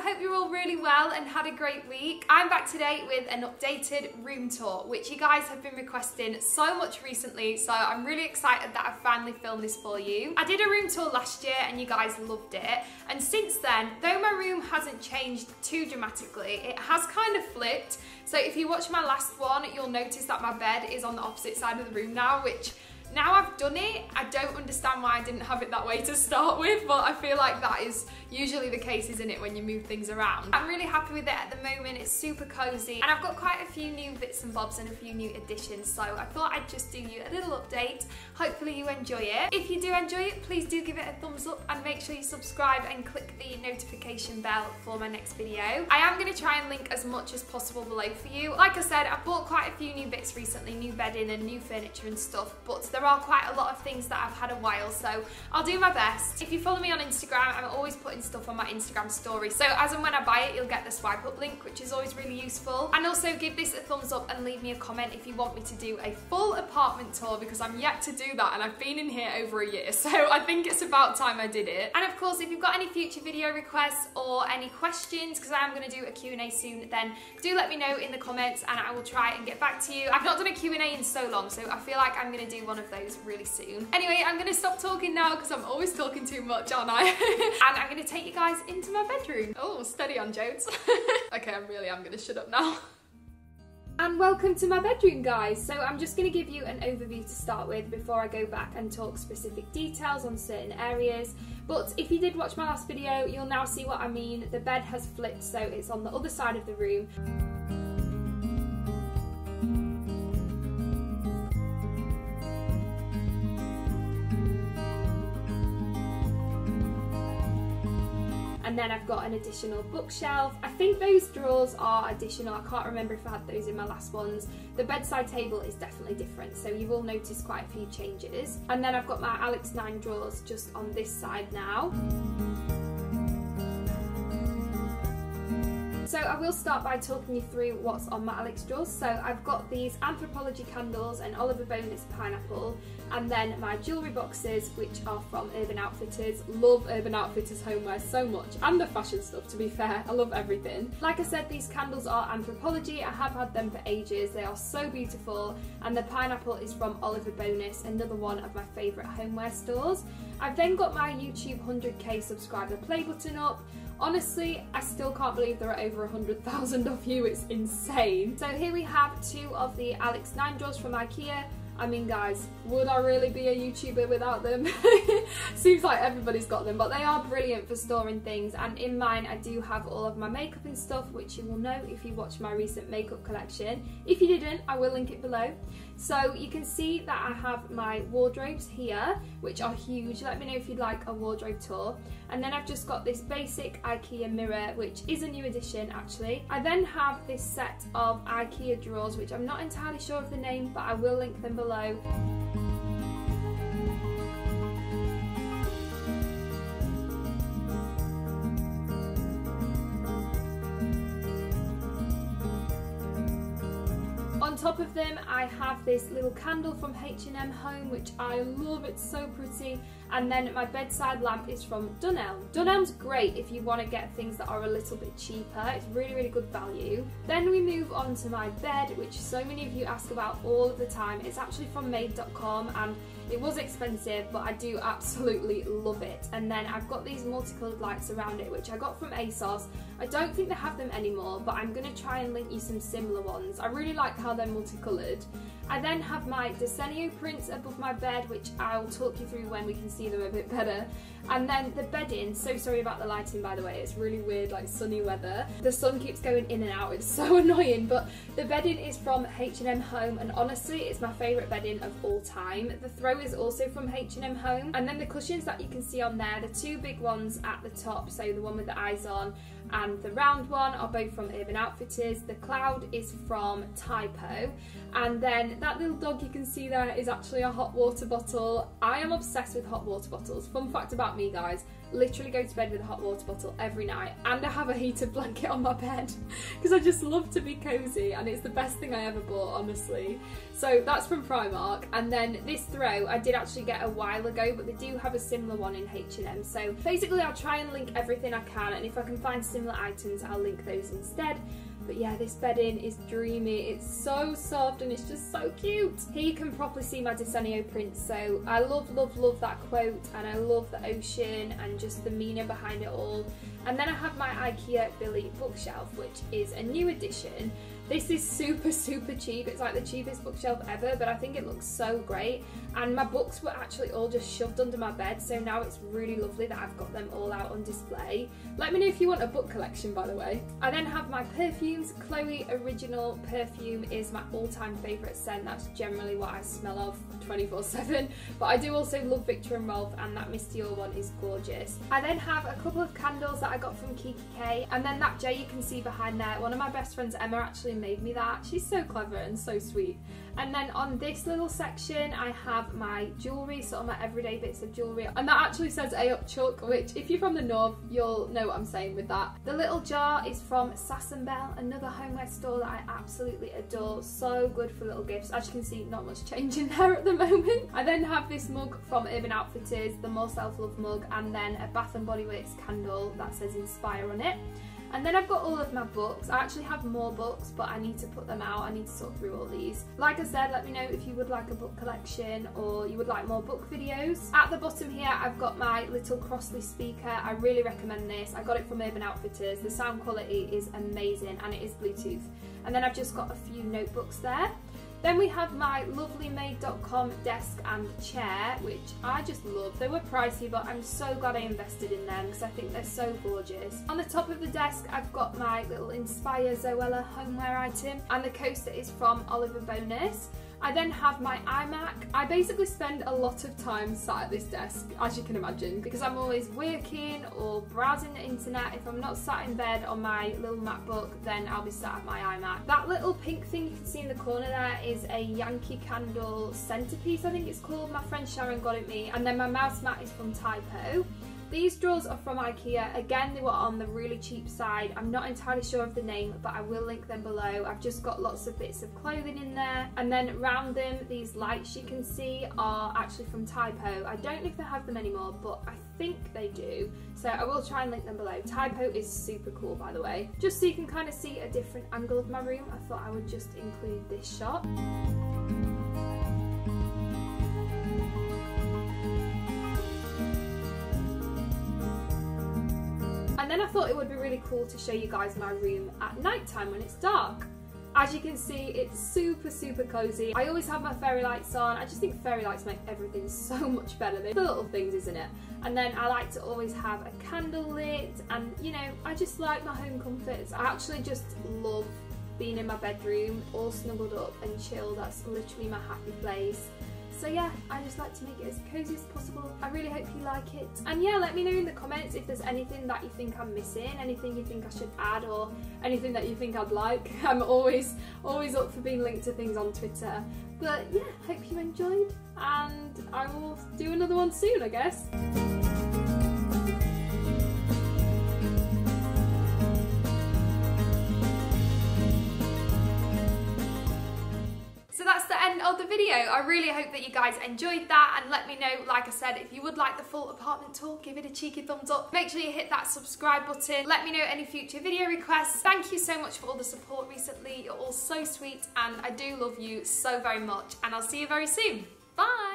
hope you're all really well and had a great week. I'm back today with an updated room tour, which you guys have been requesting so much recently, so I'm really excited that I've finally filmed this for you. I did a room tour last year and you guys loved it, and since then, though my room hasn't changed too dramatically, it has kind of flipped. So if you watch my last one, you'll notice that my bed is on the opposite side of the room now, which now I've done it, I don't understand why I didn't have it that way to start with, but I feel like that is usually the case, isn't it, when you move things around. I'm really happy with it at the moment. It's super cozy, and I've got quite a few new bits and bobs and a few new additions, so I thought I'd just do you a little update. Hopefully you enjoy it. If you do enjoy it, please do give it a thumbs up and make sure you subscribe and click the notification bell for my next video. I am going to try and link as much as possible below for you. Like I said, I've bought quite a few new bits recently, new bedding and new furniture and stuff, but there are quite a lot of things that I've had a while, so I'll do my best. If you follow me on Instagram, I'm always putting stuff on my Instagram story, so as and when I buy it, you'll get the swipe up link, which is always really useful. And also give this a thumbs up and leave me a comment if you want me to do a full apartment tour, because I'm yet to do that and I've been in here over a year, so I think it's about time I did it. And of course, if you've got any future video requests or any questions, because I am going to do a Q&A soon, then do let me know in the comments and I will try and get back to you. I've not done a Q&A in so long, so I feel like I'm going to do one of those really soon. Anyway, I'm going to stop talking now because I'm always talking too much, aren't I? And I'm going to take you guys into my bedroom. Oh, steady on, Jodes. Okay, I'm going to shut up now. And welcome to my bedroom, guys. So I'm just going to give you an overview to start with before I go back and talk specific details on certain areas. But if you did watch my last video, you'll now see what I mean. The bed has flipped, so it's on the other side of the room. And then I've got an additional bookshelf. I think those drawers are additional. I can't remember if I had those in my last ones. The bedside table is definitely different, so you will notice quite a few changes. And then I've got my Alex 9 drawers just on this side now. So I will start by talking you through what's on my Alex drawers. So I've got these Anthropology candles and Oliver Bonus pineapple, and then my jewellery boxes, which are from Urban Outfitters. Love Urban Outfitters homeware so much, and the fashion stuff, to be fair. I love everything. Like I said, these candles are Anthropology. I have had them for ages. They are so beautiful. And the pineapple is from Oliver Bonus, another one of my favourite homeware stores. I've then got my YouTube 100k subscriber play button up. Honestly, I still can't believe there are over 100,000 of you, it's insane. So here we have two of the Alex 9 drawers from IKEA. I mean, guys, would I really be a YouTuber without them? Seems like everybody's got them, but they are brilliant for storing things. And in mine, I do have all of my makeup and stuff, which you will know if you watch my recent makeup collection. If you didn't, I will link it below. So you can see that I have my wardrobes here, which are huge. Let me know if you'd like a wardrobe tour. And then I've just got this basic IKEA mirror, which is a new addition actually. I then have this set of IKEA drawers, which I'm not entirely sure of the name, but I will link them below. On top of them, I have this little candle from H&M Home, which I love. It's so pretty. And then my bedside lamp is from Dunelm. Dunelm's great if you want to get things that are a little bit cheaper. It's really, really good value. Then we move on to my bed, which so many of you ask about all of the time. It's actually from made.com, and it was expensive, but I do absolutely love it. And then I've got these multicolored lights around it, which I got from ASOS. I don't think they have them anymore, but I'm going to try and link you some similar ones. I really like how they're multicolored. I then have my Desenio prints above my bed, which I'll talk you through when we can see them a bit better. And then the bedding, so sorry about the lighting by the way, it's really weird, like sunny weather. The sun keeps going in and out, it's so annoying, but the bedding is from H&M Home, and honestly it's my favourite bedding of all time. The throw is also from H&M Home, and then the cushions that you can see on there, the two big ones at the top, so the one with the eyes on and the round one, are both from Urban Outfitters. The cloud is from Typo, and then that little dog you can see there is actually a hot water bottle. I am obsessed with hot water bottles. Fun fact about me, guys, literally go to bed with a hot water bottle every night, and I have a heated blanket on my bed because I just love to be cozy, and it's the best thing I ever bought, honestly. So that's from Primark. And then this throw I did actually get a while ago, but they do have a similar one in H&M. So basically I'll try and link everything I can, and if I can find similar items I'll link those instead. But yeah, this bedding is dreamy. It's so soft and it's just so cute. Here you can properly see my Desenio print. So I love, love, love that quote, and I love the ocean and just the meaning behind it all. And then I have my IKEA Billy bookshelf, which is a new addition. This is super, super cheap. It's like the cheapest bookshelf ever, but I think it looks so great. And my books were actually all just shoved under my bed, so now it's really lovely that I've got them all out on display. Let me know if you want a book collection, by the way. I then have my perfumes. Chloe Original perfume is my all-time favourite scent. That's generally what I smell of 24/7. But I do also love Victor and Rolf, and that Miss Dior one is gorgeous. I then have a couple of candles that I got from Kiki K, and then that J you can see behind there. One of my best friends, Emma, actually made me that. She's so clever and so sweet. And then on this little section I have my jewellery, sort of my everyday bits of jewellery, and that actually says A Up Chuck, which if you're from the north you'll know what I'm saying with that. The little jar is from Sass & Belle, another homeware store that I absolutely adore. So good for little gifts. As you can see, not much change in there at the moment. I then have this mug from Urban Outfitters, the More Self-Love mug, and then a Bath & Body Works candle that says Inspire on it. And then I've got all of my books. I actually have more books, but I need to put them out. I need to sort through all these. Like I said, let me know if you would like a book collection or you would like more book videos. At the bottom here, I've got my little Crossley speaker. I really recommend this. I got it from Urban Outfitters. The sound quality is amazing, and it is Bluetooth. And then I've just got a few notebooks there. Then we have my lovelymade.com desk and chair, which I just love. They were pricey, but I'm so glad I invested in them because I think they're so gorgeous. On the top of the desk, I've got my little Inspire Zoella homeware item, and the coaster is from Oliver Bonas. I then have my iMac. I basically spend a lot of time sat at this desk, as you can imagine, because I'm always working or browsing the internet. If I'm not sat in bed on my little MacBook, then I'll be sat at my iMac. That little pink thing you can see in the corner there is a Yankee Candle centerpiece, I think it's called. My friend Sharon got it me. And then my mouse mat is from Typo. These drawers are from IKEA. Again, they were on the really cheap side. I'm not entirely sure of the name, but I will link them below. I've just got lots of bits of clothing in there. And then around them, these lights you can see are actually from Typo. I don't know if they have them anymore, but I think they do. So I will try and link them below. Typo is super cool, by the way. Just so you can kind of see a different angle of my room, I thought I would just include this shot. And then I thought it would be really cool to show you guys my room at night time when it's dark. As you can see, it's super, super cozy. I always have my fairy lights on. I just think fairy lights make everything so much better. They're the little things, isn't it? And then I like to always have a candle lit, and you know, I just like my home comforts. I actually just love being in my bedroom, all snuggled up and chill. That's literally my happy place. So yeah, I just like to make it as cozy as possible. I really hope you like it. And yeah, let me know in the comments if there's anything that you think I'm missing, anything you think I should add, or anything that you think I'd like. I'm always up for being linked to things on Twitter. But yeah, hope you enjoyed, and I will do another one soon, I guess. So that's the end of the video. I really hope that you guys enjoyed that, and let me know, like I said, if you would like the full apartment tour, give it a cheeky thumbs up. Make sure you hit that subscribe button. Let me know any future video requests. Thank you so much for all the support recently. You're all so sweet, and I do love you so very much, and I'll see you very soon. Bye!